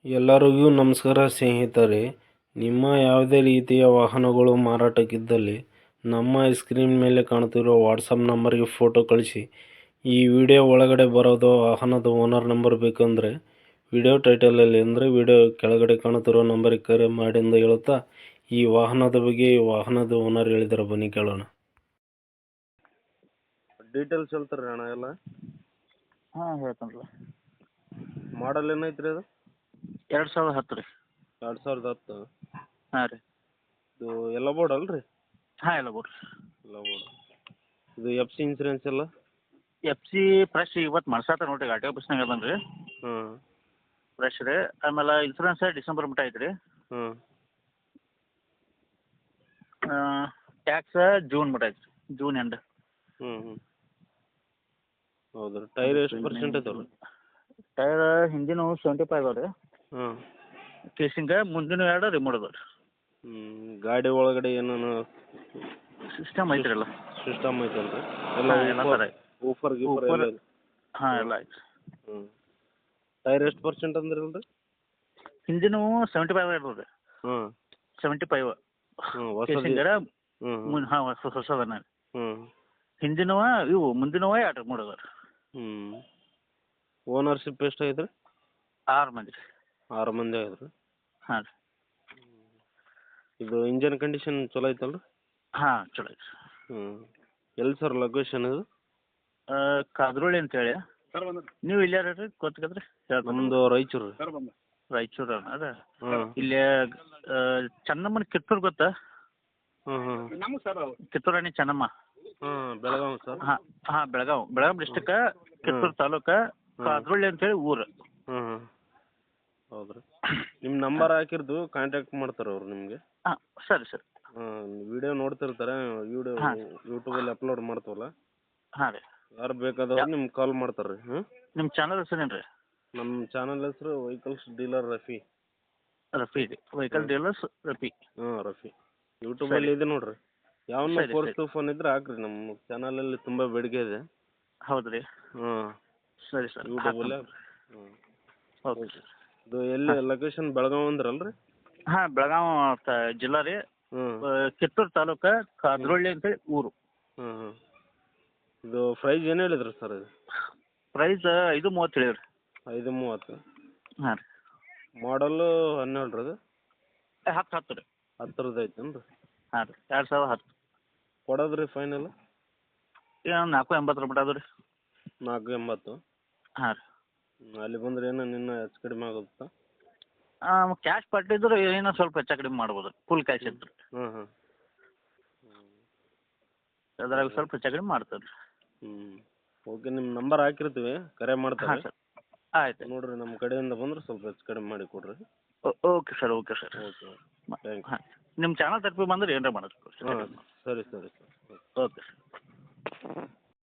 ಎಲ್ಲರಿಗೂ ನಮಸ್ಕಾರ ಸ್ನೇಹಿತರೆ. ನಿಮ್ಮ ಯಾವುದೇ ರೀತಿಯ ವಾಹನಗಳು ಮಾರಾಟಕ್ಕಿದ್ದಲ್ಲಿ ನಮ್ಮ ಸ್ಕ್ರೀನ್ ಮೇಲೆ ಕಾಣುತ್ತಿರುವ ವಾಟ್ಸಪ್ ನಂಬರ್ಗೆ ಫೋಟೋ ಕಳಿಸಿ. ಈ ವಿಡಿಯೋ ಒಳಗಡೆ ಬರೋದು ವಾಹನದ ಓನರ್ ನಂಬರ್ ಬೇಕಂದರೆ ವಿಡಿಯೋ ಟೈಟಲಲ್ಲಿ ಅಂದರೆ ವಿಡಿಯೋ ಕೆಳಗಡೆ ಕಾಣುತ್ತಿರೋ ನಂಬರಿಗೆ ಕರೆ ಮಾಡಿ ಎಂದು ಹೇಳುತ್ತಾ, ಈ ವಾಹನದ ಬಗ್ಗೆ ಈ ವಾಹನದ ಓನರ್ ಹೇಳಿದಾರೆ, ಬನ್ನಿ ಕೇಳೋಣ. ಡೀಟೇಲ್ಸ್ ಹೇಳ್ತಾರೆ ಅಣ್ಣ ಎಲ್ಲ? ಹಾಂ ಹೇಳ್ತಾನಲ್ಲ. ಮಾಡಲ್ ಏನೈತ್ರಿ ಅದು? 2010 ರೀ. 2010. ಹಾಂ ರೀ. ಇದು ಎಲ್ಲ ಬೋರ್ಡ್ ಅಲ್ರಿ? ಹಾಂ ಎಲ್ಲ ಬೋರ್ಡ್. ಎಲ್ಲ ಬೋರ್ಡ್. ಇದು ಎಫ್ ಸಿ ಇನ್ಸೂರೆನ್ಸ್ ಎಲ್ಲ? ಎಫ್ ಸಿ ಫ್ರೆಶ್ ಇವತ್ತು ಮಾಡ್ಸಾತ ನೋಡಿರಿ, ಆರ್ ಟಿ ಒ ಆಫೀಸ್ನಾಗ ಅದನ್ ರೀ. ಹ್ಞೂ. ಫ್ರೆಶ್ ರೀ. ಆಮೇಲೆ ಇನ್ಸೂರೆನ್ಸ್ ಡಿಸೆಂಬರ್ ಮಟ್ಟ ಐತೆ ರೀ. ಹ್ಞೂ. ಟ್ಯಾಕ್ಸ್ ಜೂನ್ ಮಟ್ಟ ಐತೆ ರೀ, ಜೂನ್ ಎಂಡ್. ಹ್ಞೂ ಹ್ಞೂ. ಹೌದು ರೀ. ಟೈರ್ ಎಷ್ಟು ಪರ್ಸೆಂಟ್ ಐತಲ್ಲ? ಟೈರ್ ಹಿಂದಿನ 75 ಅದಾವೆ ರೀ. ಹ್ಞೂ. ಕೇಸಿಂಗ ಮುಂದಿನ 2 ರಿಮೋಟ್ ಅದಾವೆ ರೀ. ಗಾಡಿ ಒಳಗಡೆ ಏನೇನು ಸಿಸ್ಟಮ್ ಐತೆ ರೀ ಎಲ್ಲ. ಸಿಸ್ಟಮ್ ಐತಲ್ರಿ? ಎಲ್ಲ ಥರ ಊಫರ್ ಗೀಫರ್ ಎಲ್ಲ? ಹಾಂ ಎಲ್ಲ ಐತೆ. ಹ್ಞೂ. ಟೈರ್ ಎಷ್ಟು ಪರ್ಸೆಂಟ್ ಅಂದ್ರಲ್ರಿ? ಹಿಂದಿನ 75 ಇರ್ತದೆ ರೀ. ಹ್ಞೂ. 75. ಹ್ಞೂ. ಕೇಸಿಂಗರ ಹ್ಞೂ. ಹಾಂ ಹೊಸದನ್ನ. ಹ್ಞೂ. ಹಿಂದಿನವ ಇವು ಮುಂದಿನವ 2 ರಿಮೋಟ್ ಅದಾವೆ ರೀ. ಹ್ಞೂ. ಓನರ್ಶಿಪ್ ಎಷ್ಟು ಐತ್ರಿ? 6 ಮಂದಿ ರೀ. 6 ಮಂದಿ ಆಗಿದ್ರಿ? ಹಾಂ ರೀ. ಇದು ಇಂಜನ್ ಕಂಡೀಷನ್ ಚಲೋ ಐತಲ್ರಿ? ಹಾಂ ಚಲೋ ಐತೆ. ಹ್ಞೂ. ಎಲ್ಲಿ ಸರ್ ಲೊಕೇಶನ್ ಇದು? ಕಾದ್ರೋಳಿ ಅಂತೇಳಿ. ನೀವು ಇಲ್ಲಿ ಯಾರು ರೀ ಗೊತ್ತಗದ್ರಿ? ನಮ್ಮದು ರಾಯಚೂರು ರೀ. ರಾಯಚೂರು ಅದ. ಹ್ಞೂ. ಇಲ್ಲಿ ಚೆನ್ನಮ್ಮನ ಕಿತ್ತೂರು ಗೊತ್ತಾ? ಹ್ಞೂ ಹ್ಞೂ. ಕಿತ್ತೂರು ರಾಣಿ ಚೆನ್ನಮ್ಮ. ಹಾಂ ಬೆಳಗಾವಿ ಸರ್? ಹಾಂ ಹಾಂ ಬೆಳಗಾವಿ ಡಿಸ್ಟಿಕ್, ಕಿತ್ತೂರು ತಾಲೂಕು, ಕಾದ್ರೋಳಿ ಅಂತೇಳಿ ಊರು. ಹ್ಞೂ ಹ್ಞೂ. ಹೌದು ರೀ. ನಿಮ್ಮ ನಂಬರ್ ಹಾಕಿರ್ದು ಕಾಂಟ್ಯಾಕ್ಟ್ ಮಾಡ್ತಾರೆ ಅವ್ರು ನಿಮಗೆ. ಹಾಂ ಸರಿ ಸರಿ. ಹಾಂ. ವಿಡಿಯೋ ನೋಡ್ತಿರ್ತಾರೆ, ವಿಡಿಯೋ ಯೂಟ್ಯೂಬಲ್ಲಿ ಅಪ್ಲೋಡ್ ಮಾಡ್ತೀವಲ್ಲ, ಹಾಂ ರೀ. ಯಾರು ಬೇಕಾದವ್ರು ನಿಮ್ಗೆ ಕಾಲ್ ಮಾಡ್ತಾರೆ ರೀ. ಹ್ಞೂ. ನಿಮ್ಮ ಚಾನಲ್ ಹೆಸರೇನು ರೀ? ನಮ್ಮ ಚಾನಲ್ ಹೆಸರು ವೆಹಿಕಲ್ಸ್ ಡೀಲರ್ ರಫಿ. ರಫಿ ರೀ. Vehicle dealers Rafi. ಹ್ಞೂ ರಫಿ. ಯೂಟ್ಯೂಬಲ್ಲಿ ಇದೆ ನೋಡಿರಿ. ಯಾವನ್ನ ಸರಿ, ಕೋರ್ಸ್ ಫೋನ್ ಇದ್ರೆ ಹಾಕ್ರಿ, ನಮ್ಮ ಚಾನಲಲ್ಲಿ ತುಂಬ ಬೇಡಿಕೆ ಇದೆ. ಹೌದು ರೀ. ಹ್ಞೂ. ಸರಿ ಸರ್. ಯೂಟ್ಯೂಬಲ್ಲಿ. ಹ್ಞೂ. Okay sir. ಇದು ಎಲ್ಲಿ ಲೊಕೇಶನ್? ಬೆಳಗಾವಿ ಅಂದ್ರಲ್ರಿ? ಹಾಂ ಬೆಳಗಾವಿ ಜಿಲ್ಲಾ ರೀ. ಹ್ಞೂ. ಕಿತ್ತೂರು ತಾಲೂಕು, ಕಾದ್ರೋಳಿ ಅಂತೇಳಿ ಊರು. ಹ್ಞೂ ಹ್ಞೂ. ಇದು ಪ್ರೈಸ್ ಏನು ಹೇಳಿದ್ರಿ ಸರ್ ಇದು? ಪ್ರೈಸ್ 530 ಹೇಳಿರಿ. 530. ಹಾಂ ರೀ. ಮಾಡಲ್ಲು 17 ರೀ ಅದು? 10 ರೀ. 10ರದ್ದು ಐತೇನು ರೀ? ಹಾಂ ರೀ. 2010. ಕೊಡೋದು ರೀ ಫೈನಲ್? ಈಗ 480 ಮಟ್ಟ ಅದು ರೀ. 480? ಹಾಂ ರೀ. ಅಲ್ಲಿ ಬಂದ್ರೆ ಏನೋ ನಿನ್ನ ಹೆಚ್ಚು ಕಡಿಮೆ ಆಗುತ್ತಾ? ಕ್ಯಾಶ್ ಪಟ್ಟಿದ್ರೆ ಏನೋ ಸ್ವಲ್ಪ ಹೆಚ್ಚು ಕಡಿಮೆ ಮಾಡ್ಬೋದು, ಫುಲ್ ಕ್ಯಾಶ್ ಇತ್ತು ರೀ. ಹ್ಞೂ ಹ್ಞೂ. ಅದ್ರಾಗ ಸ್ವಲ್ಪ ಹೆಚ್ಚು ಕಡಿಮೆ ಮಾಡ್ತೇವೆ ರೀ. ಹ್ಞೂ. ಓಕೆ. ನಿಮ್ಮ ನಂಬರ್ ಹಾಕಿರ್ತೀವಿ, ಕರೆ ಮಾಡ್ತಾರೆ. ಹಾಂ ಸರ್. ಆಯ್ತು. ನೋಡಿರಿ, ನಮ್ಮ ಕಡೆಯಿಂದ ಬಂದ್ರೆ ಸ್ವಲ್ಪ ಹೆಚ್ಚು ಕಡಿಮೆ ಮಾಡಿ ಕೊಡ್ರಿ. Okay sir. Okay sir. Okay. Thank you. ಹಾಂ. ನಿಮ್ಮ ಚಾನಲ್ ತರಫಿ ಬಂದ್ರೆ ಏನಾರ ಮಾಡೋದು. ಹಾಂ ಸರಿ ಸರಿ ಸರ್. Okay sir.